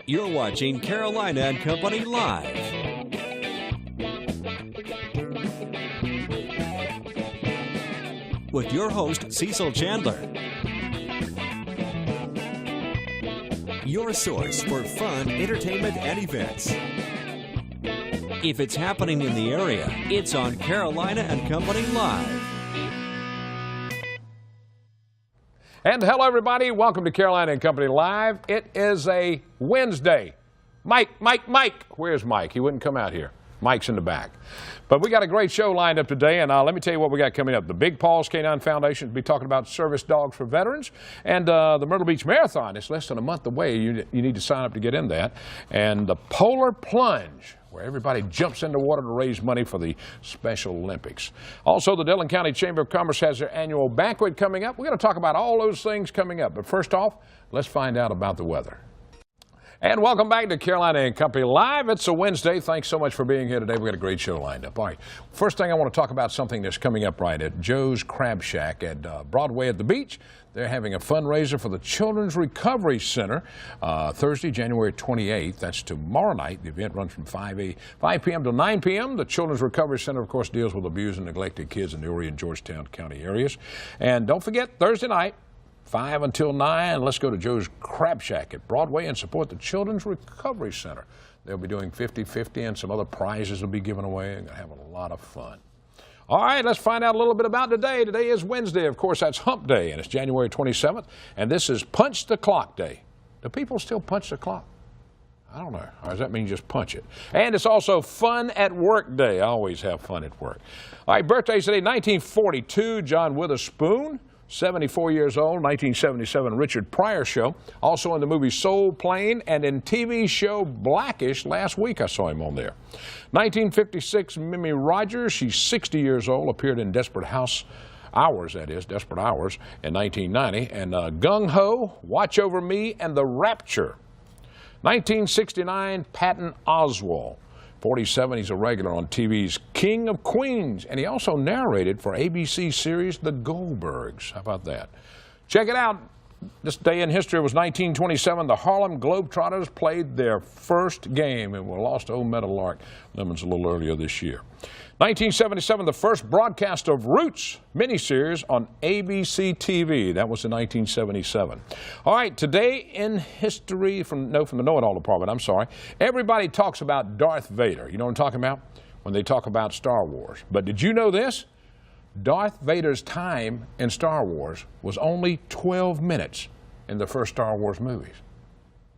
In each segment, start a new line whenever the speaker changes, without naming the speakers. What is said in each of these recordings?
You're watching Carolina and Company Live. With your host, Cecil Chandler. Your source for fun, entertainment, and events. If it's happening in the area, it's on Carolina and Company Live.
And hello, everybody. Welcome to Carolina and Company Live. It is a Wednesday. Mike. Where's Mike? He wouldn't come out here. Mike's in the back. But we got a great show lined up today, and let me tell you what we got coming up. The Big Paws Canine Foundation will be talking about service dogs for veterans, and the Myrtle Beach Marathon is less than a month away. You need to sign up to get in that. And the Polar Plunge, where everybody jumps in the water to raise money for the Special Olympics. Also, the Dillon County Chamber of Commerce has their annual banquet coming up. We're going to talk about all those things coming up. But first off, let's find out about the weather. And welcome back to Carolina and Company Live. It's a Wednesday. Thanks so much for being here today. We've got a great show lined up. All right, first thing I want to talk about something that's coming up right at Joe's Crab Shack at Broadway at the beach. They're having a fundraiser for the Children's Recovery Center Thursday, January 28th. That's tomorrow night. The event runs from 5 p.m. to 9 p.m. The Children's Recovery Center, of course, deals with abused and neglected kids in the Horry and Georgetown County areas. And don't forget, Thursday night, 5 until 9, let's go to Joe's Crab Shack at Broadway and support the Children's Recovery Center. They'll be doing 50-50 and some other prizes will be given away. They're going to have a lot of fun. All right, let's find out a little bit about today. Today is Wednesday. Of course, that's Hump Day, and it's January 27th, and this is Punch the Clock Day. Do people still punch the clock? I don't know. Or does that mean just punch it? And it's also Fun at Work Day. I always have fun at work. All right, birthdays today, 1942, John Witherspoon. 74 years old, 1977 Richard Pryor Show. Also in the movie Soul Plane and in TV show Blackish. Last week I saw him on there. 1956 Mimi Rogers, she's 60 years old, appeared in Desperate Hours, in 1990. And Gung Ho, Watch Over Me, and The Rapture. 1969 Patton Oswalt. 47, he's a regular on TV's King of Queens, and he also narrated for ABC series The Goldbergs. How about that? Check it out. This day in history was 1927. The Harlem Globetrotters played their first game and were lost to Old Meadowlark Lemons a little earlier this year. 1977, the first broadcast of Roots miniseries on ABC TV. That was in 1977. All right, today in history from the Know-It-All department, I'm sorry. Everybody talks about Darth Vader. You know what I'm talking about? When they talk about Star Wars. But did you know this? Darth Vader's time in Star Wars was only 12 minutes in the first Star Wars movies.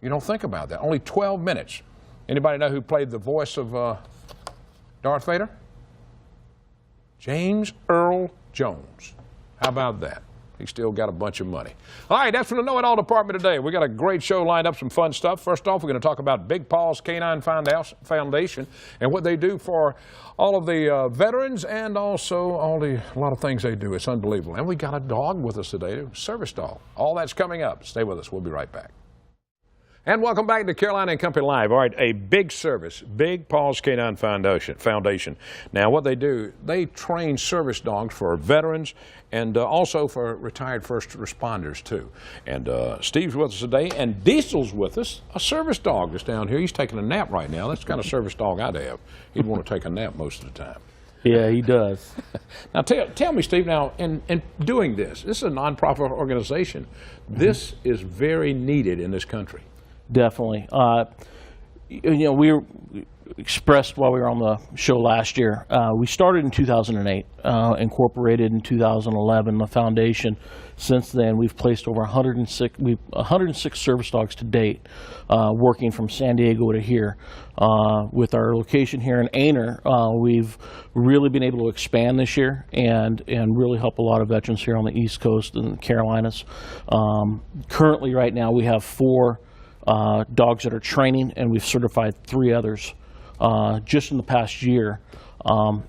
You don't think about that. Only 12 minutes. Anybody know who played the voice of Darth Vader? James Earl Jones. How about that? He still got a bunch of money. All right, that's from the Know-It-All department today. We got a great show lined up, some fun stuff. First off, we're going to talk about Big Paws Canine Foundation and what they do for all of the veterans and also a lot of things they do. It's unbelievable. And we got a dog with us today, a service dog. All that's coming up. Stay with us. We'll be right back. And welcome back to Carolina and Company Live. All right, a big service, Big Paws Canine Foundation. Now, what they do, they train service dogs for veterans and also for retired first responders, too. And Steve's with us today, and Diesel's with us, a service dog that's down here. He's taking a nap right now. That's the kind of service dog I'd have. He'd want to take a nap most of the time.
Yeah, he does.
Now, tell me, Steve, now, in doing this is a nonprofit organization. This is very needed in this country.
Definitely. We expressed while we were on the show last year. We started in 2008, incorporated in 2011. The foundation, since then, we've placed over 106 service dogs to date, working from San Diego to here. With our location here in Aner, we've really been able to expand this year and really help a lot of veterans here on the East Coast and the Carolinas. Currently, right now, we have 4 dogs that are training, and we've certified 3 others just in the past year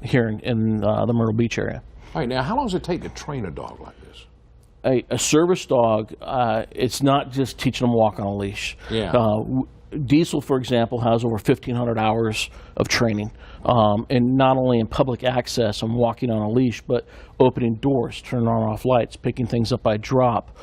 here in the Myrtle Beach area.
All right, now how long does it take to train a dog like this?
A service dog, it's not just teaching them to walk on a leash.
Yeah.
Diesel, for example, has over 1,500 hours of training, and not only in public access and walking on a leash, but opening doors, turning on and off lights, picking things up by drop,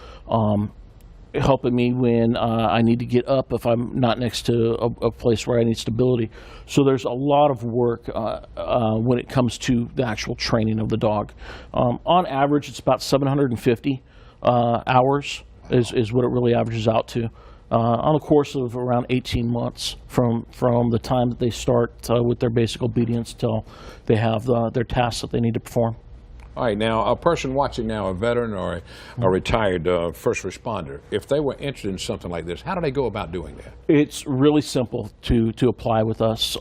helping me when I need to get up if I'm not next to a place where I need stability. So there's a lot of work when it comes to the actual training of the dog. On average, it's about 750 hours is what it really averages out to. On a course of around 18 months from the time that they start with their basic obedience till they have their tasks that they need to perform.
All right, now a person watching now, a veteran or a retired first responder, if they were interested in something like this, how do they go about doing that?
It's really simple to apply with us.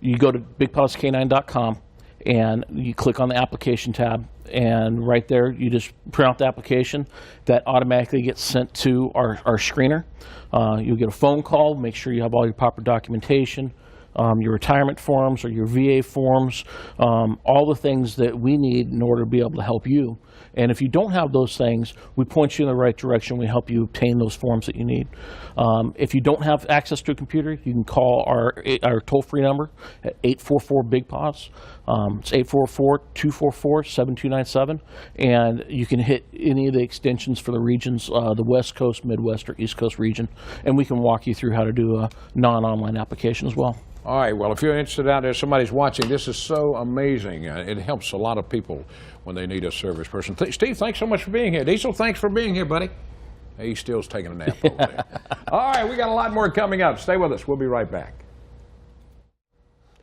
You go to bigpawscanine.com and you click on the application tab, and right there you just print out the application. That automatically gets sent to our screener. You'll get a phone call, make sure you have all your proper documentation, your retirement forms or your VA forms, all the things that we need in order to be able to help you. And if you don't have those things, we point you in the right direction. We help you obtain those forms that you need. If you don't have access to a computer, you can call our toll-free number at 844-BIG-PAWS. It's 844-244-7297. And you can hit any of the extensions for the regions, the West Coast, Midwest, or East Coast region. And we can walk you through how to do a non-online application as well.
All right, well, if you're interested out there, somebody's watching, this is so amazing. It helps a lot of people when they need a service person. Steve, thanks so much for being here. Diesel, thanks for being here, buddy. He still's taking a nap over there. All right, we got a lot more coming up. Stay with us. We'll be right back.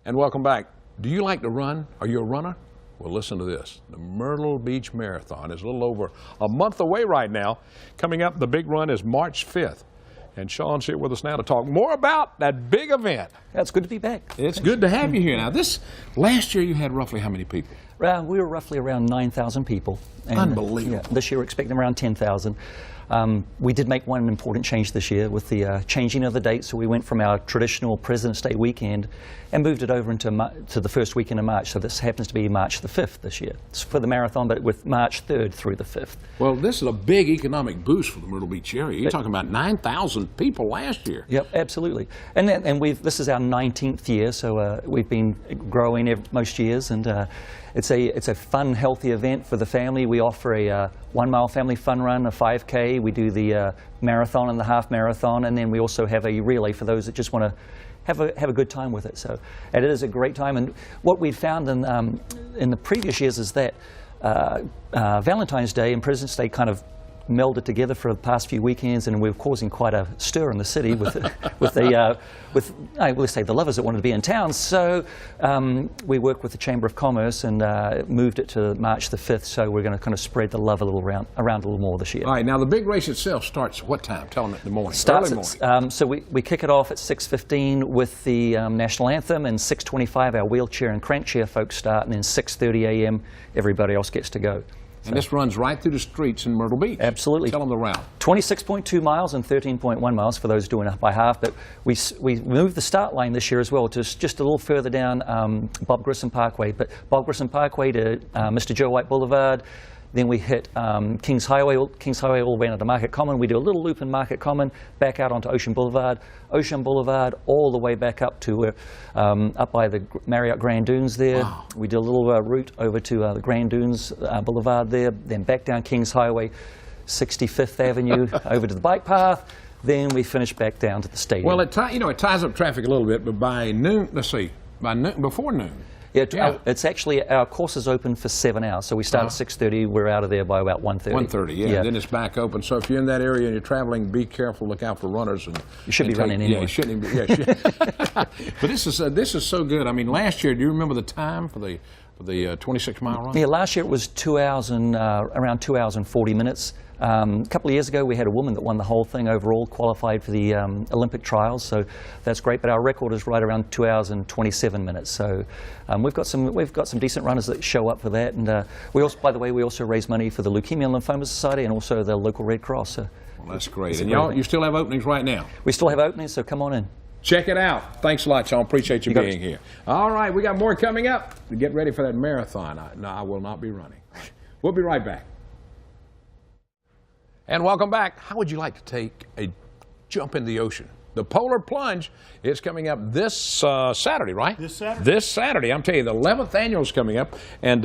And welcome back. Do you like to run? Are you a runner? Well, listen to this. The Myrtle Beach Marathon is a little over a month away right now. Coming up, the big run is March 5th. And Sean's here with us now to talk more about that big event.
Yeah, it's good to be back.
It's good to have you here. Now, last year you had roughly how many people?
We were roughly around 9,000 people. And,
unbelievable.
Yeah, this year we're expecting around 10,000. We did make one important change this year with the changing of the date. So we went from our traditional President's Day weekend and moved it over into to the first weekend of March. So this happens to be March the 5th this year. It's for the marathon, but with March 3rd through the 5th.
Well, this is a big economic boost for the Myrtle Beach area. You're talking about 9,000 people last year.
Yep, absolutely. And this is our 19th year, so we've been growing most years, and it's a fun, healthy event for the family. We offer a 1 mile family fun run, a 5K. We do the marathon and the half marathon, and then we also have a relay for those that just want to have a good time with it. So, and it is a great time. And what we found in the previous years is that Valentine's Day and President's Day kind of melded together for the past few weekends, and we were causing quite a stir in the city with let's say the lovers that wanted to be in town. So we worked with the Chamber of Commerce and moved it to March the 5th. So we're going to kind of spread the love a little around a little more this year.
All right. Now the big race itself starts what time? Tell them in the morning.
Starts
early morning.
So we kick it off at 6:15 with the national anthem, and 6:25 our wheelchair and crank chair folks start, and then 6:30 a.m. everybody else gets to go.
And this runs right through the streets in Myrtle Beach.
Absolutely.
Tell them the route.
26.2 miles and 13.1 miles for those doing it by half. But we moved the start line this year as well to just a little further down Bob Grissom Parkway. But Bob Grissom Parkway to Mr. Joe White Boulevard. Then we hit Kings Highway all the way into Market Common. We do a little loop in Market Common, back out onto Ocean Boulevard, all the way back up to up by the Marriott Grand Dunes there. Wow. We did a little route over to the Grand Dunes Boulevard there, then back down Kings Highway, 65th Avenue, over to the bike path. Then we finished back down to the stadium.
Well, it ties up traffic a little bit, but by noon, before noon.
Yeah, it's actually, our course is open for 7 hours. So we start at 6:30, we're out of there by about 1:30.
1:30, yeah. Then it's back open. So if you're in that area and you're traveling, be careful, look out for runners. And
you should be running anyway.
Yeah, you shouldn't be. Yeah, but this is so good. I mean, last year, do you remember the time for the 26-mile run?
Yeah, last year it was 2 hours and around 2 hours and 40 minutes. A couple of years ago, we had a woman that won the whole thing overall, qualified for the Olympic trials, so that's great. But our record is right around 2 hours and 27 minutes. So we've got some decent runners that show up for that. And we also, by the way, we also raise money for the Leukemia and Lymphoma Society and also the local Red Cross. So
well, that's great. And you still have openings right now?
We still have openings, so come on in.
Check it out. Thanks a lot, Sean. Appreciate you being here. All right, we got more coming up. Get ready for that marathon. No, I will not be running. We'll be right back. And welcome back. How would you like to take a jump in the ocean? the Polar Plunge is coming up this Saturday, right?
This Saturday.
This Saturday. I'm telling you, the 11th annual is coming up, and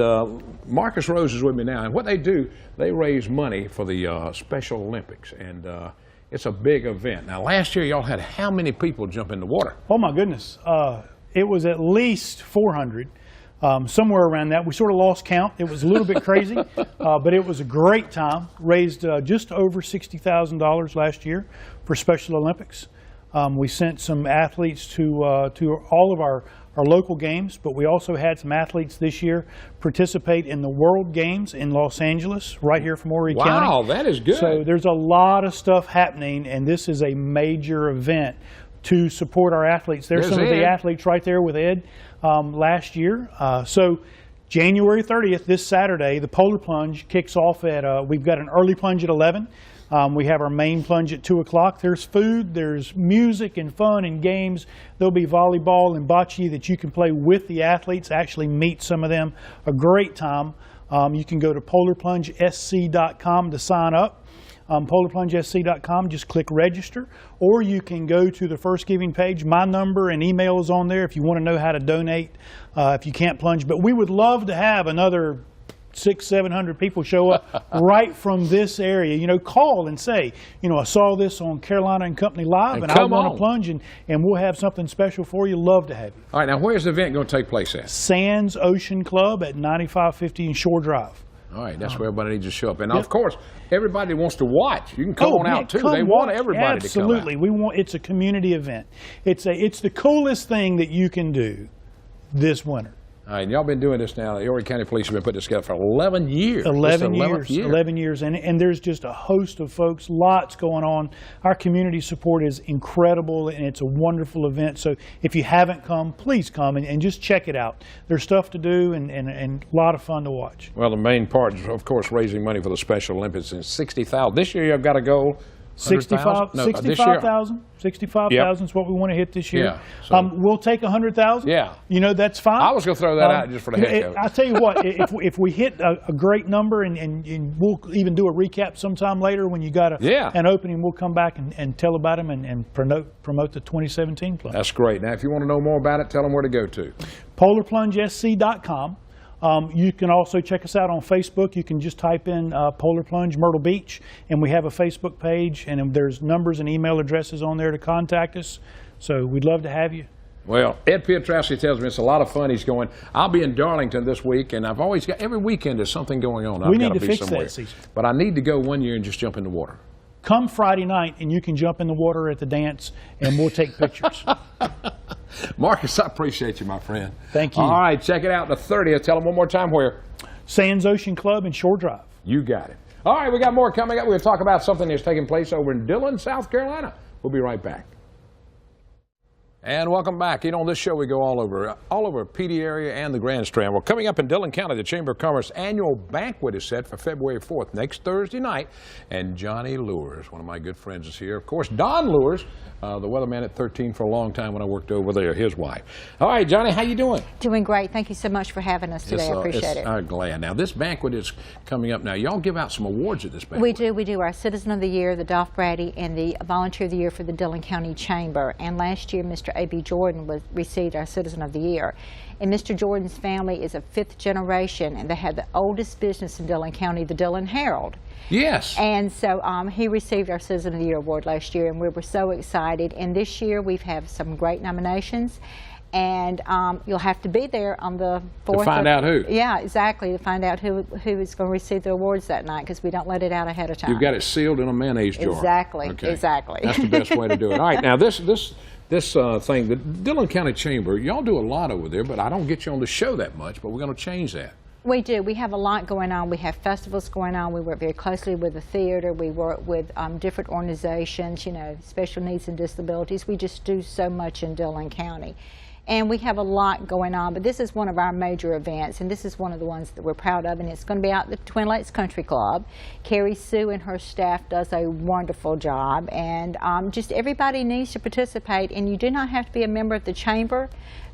Marcus Rose is with me now. And what they do, they raise money for the Special Olympics, and it's a big event. Now, last year, y'all had how many people jump in the water?
Oh my goodness, it was at least 400. Somewhere around that. We sort of lost count. It was a little bit crazy, but it was a great time. Raised just over $60,000 last year for Special Olympics. We sent some athletes to all of our local games, but we also had some athletes this year participate in the World Games in Los Angeles, right here from Horry County.
Wow, that is good.
So there's a lot of stuff happening, and this is a major event to support our athletes. There's some of the athletes right there with Ed last year. So January 30th, this Saturday, the Polar Plunge kicks off at, we've got an early plunge at 11. We have our main plunge at 2 o'clock. There's food, there's music and fun and games. There'll be volleyball and bocce that you can play with the athletes, actually meet some of them. A great time. You can go to polarplungesc.com to sign up. polarplungesc.com, just click register, or you can go to the First Giving page. My number and email is on there if you want to know how to donate if you can't plunge. But we would love to have another 600-700 people show up right from this area. You know, call and say, you know, I saw this on Carolina and Company Live, and I want to plunge, and we'll have something special for you. Love to have you.
All right, now where's the event going to take place at?
Sands Ocean Club at 9550 and Shore Drive.
All right, that's where everybody needs to show up. And of course, everybody wants to watch. You can come on out too. They want everybody to come out.
Absolutely. It's a community event. It's the coolest thing that you can do this winter.
All right, and y'all been doing this now. The Horry County Police have been putting this together for 11 years.
11 years, and there's just a host of folks, lots going on. Our community support is incredible, and it's a wonderful event. So if you haven't come, please come and just check it out. There's stuff to do and a lot of fun to watch.
Well, the main part is, of course, raising money for the Special Olympics, and 60,000. This year you've got to go
65,000. 65,000 is what we want to hit this year.
Yeah, so
we'll take 100,000.
Yeah,
you know, that's fine.
I was going to throw that out just for the heck of it.
I'll tell you what, if we hit a great number, and we'll even do a recap sometime later when you got an opening, we'll come back and tell about them and promote the 2017 plunge.
That's great. Now, if you want to know more about it, tell them where to go to.
polarplungesc.com. You can also check us out on Facebook. You can just type in Polar Plunge Myrtle Beach, and we have a Facebook page, and there's numbers and email addresses on there to contact us. So we'd love to have you.
Well, Ed Pietrowski tells me it's a lot of fun. He's going. I'll be in Darlington this week, and I've always got, every weekend there's something going on.
We need to fix that season.
But I need to go one year and just jump in the water.
Come Friday night, and you can jump in the water at the dance, and we'll take pictures.
Marcus, I appreciate you, my friend.
Thank you.
All right, check it out the 30th. Tell them one more time where.
Sands Ocean Club and Shore Drive.
You got it. All right, we got more coming up. We're going to talk about something that's taking place over in Dillon, South Carolina. We'll be right back. And welcome back. You know, on this show we go all over PD area and the Grand Strand. Well, coming up in Dillon County, the Chamber of Commerce annual banquet is set for February 4th, next Thursday night. And Johnny Lures, one of my good friends, is here. Of course, Don Lures, the weatherman at 13 for a long time when I worked over there, his wife. All right, Johnny, how you doing?
Doing great. Thank you so much for having us today. I appreciate it.
I'm glad. Now, this banquet is coming up now. Y'all give out some awards at this banquet.
We do. We do. Our Citizen of the Year, the Dolph Brady, and the Volunteer of the Year for the Dillon County Chamber. And last year, Mr. A.B. Jordan received our Citizen of the Year. And Mr. Jordan's family is a 5th generation, and they had the oldest business in Dillon County, the Dillon Herald.
Yes.
And so he received our Citizen of the Year award last year, and we were so excited. And this year we have some great nominations, and you'll have to be there on the 4th.
To find out who.
Yeah, exactly, to find out who is going to receive the awards that night, because we don't let it out ahead of time.
You've got it sealed in a mayonnaise jar.
Exactly,
okay.
Exactly.
That's the best way to do it. All right, now this thing, the Dillon County Chamber, y'all do a lot over there, but I don't get you on the show that much, but we're going to change that.
We do. We have a lot going on. We have festivals going on. We work very closely with the theater. We work with different organizations, you know, special needs and disabilities. We just do so much in Dillon County. And we have a lot going on, but this is one of our major events, and this is one of the ones that we're proud of, and it's going to be out at the Twin Lakes Country Club. Carrie Sue and her staff does a wonderful job, and just everybody needs to participate, and you do not have to be a member of the chamber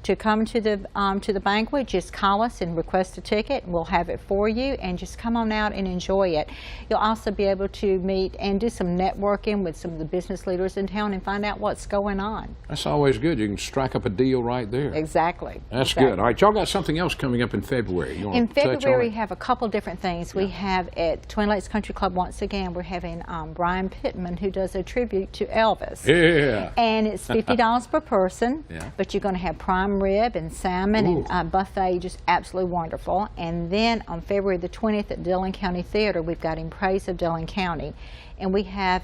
to come to the banquet, just call us and request a ticket, and we'll have it for you, and just come on out and enjoy it. You'll also be able to meet and do some networking with some of the business leaders in town and find out what's going on.
That's always good. You can strike up a deal right there.
Exactly.
That's
exactly.
good. All right, y'all got something else coming up in February.
In February, we have a couple different things. We have at Twin Lakes Country Club, once again, we're having Brian Pittman, who does a tribute to Elvis.
Yeah.
And it's $50 per person, but you're going to have prime rib and salmon and buffet, just absolutely wonderful. And then on February the 20th at Dillon County Theater, we've got In Praise of Dillon County. And we have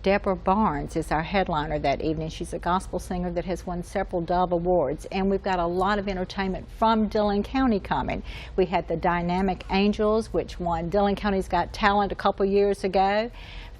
Deborah Barnes is our headliner that evening. She's a gospel singer that has won several Dove Awards. And we've got a lot of entertainment from Dillon County coming. We had the Dynamic Angels, which won Dillon County's Got Talent a couple years ago.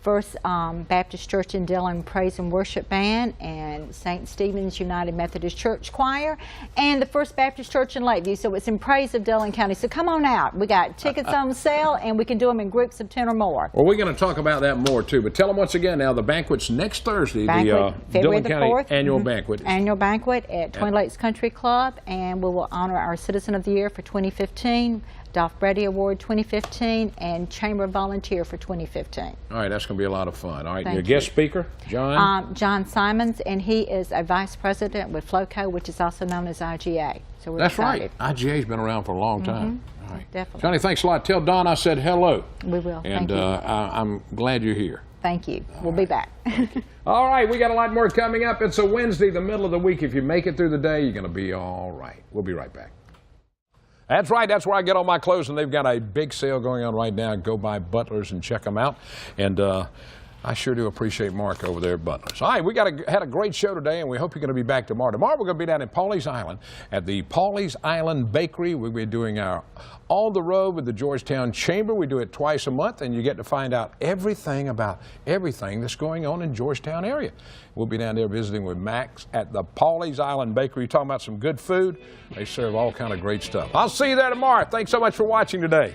First Baptist Church in Dillon Praise and Worship Band, and St. Stephen's United Methodist Church Choir, and the First Baptist Church in Lakeview. So it's in praise of Dillon County. So come on out. We got tickets on sale, and we can do them in groups of 10 or more.
Well, we're going to talk about that more, too. But tell them once again now, the banquet's next Thursday, the Dillon County
4th,
Annual Banquet.
Annual Banquet at Twin Lakes Country Club, and we will honor our Citizen of the Year for 2015, Dolph Brady Award 2015, and Chamber Volunteer for 2015.
All right, that's going to be a lot of fun. All right,
Thank
your
you.
guest speaker, John?
John Simons, and he is a vice president with FLOCO, which is also known as IGA. So we're
That's
excited.
right. IGA's been around for a long time. All right.
Definitely.
Johnny, thanks a lot. Tell Don I said hello.
We will.
And
Thank you.
I'm glad you're here.
Thank you. We'll be back.
All right, we got a lot more coming up. It's a Wednesday, the middle of the week. If you make it through the day, you're going to be all right. We'll be right back. That's right. That's where I get all my clothes, and they've got a big sale going on right now. Go by Butler's and check them out. And I sure do appreciate Mark over there at Butler's. All right, we had a great show today, and we hope you're going to be back tomorrow. Tomorrow we're going to be down in Pawleys Island at the Pawleys Island Bakery. We'll be doing our On the Road with the Georgetown Chamber. We do it twice a month, and you get to find out everything about everything that's going on in Georgetown area. We'll be down there visiting with Max at the Pawleys Island Bakery, talking about some good food. They serve all kind of great stuff. I'll see you there tomorrow. Thanks so much for watching today.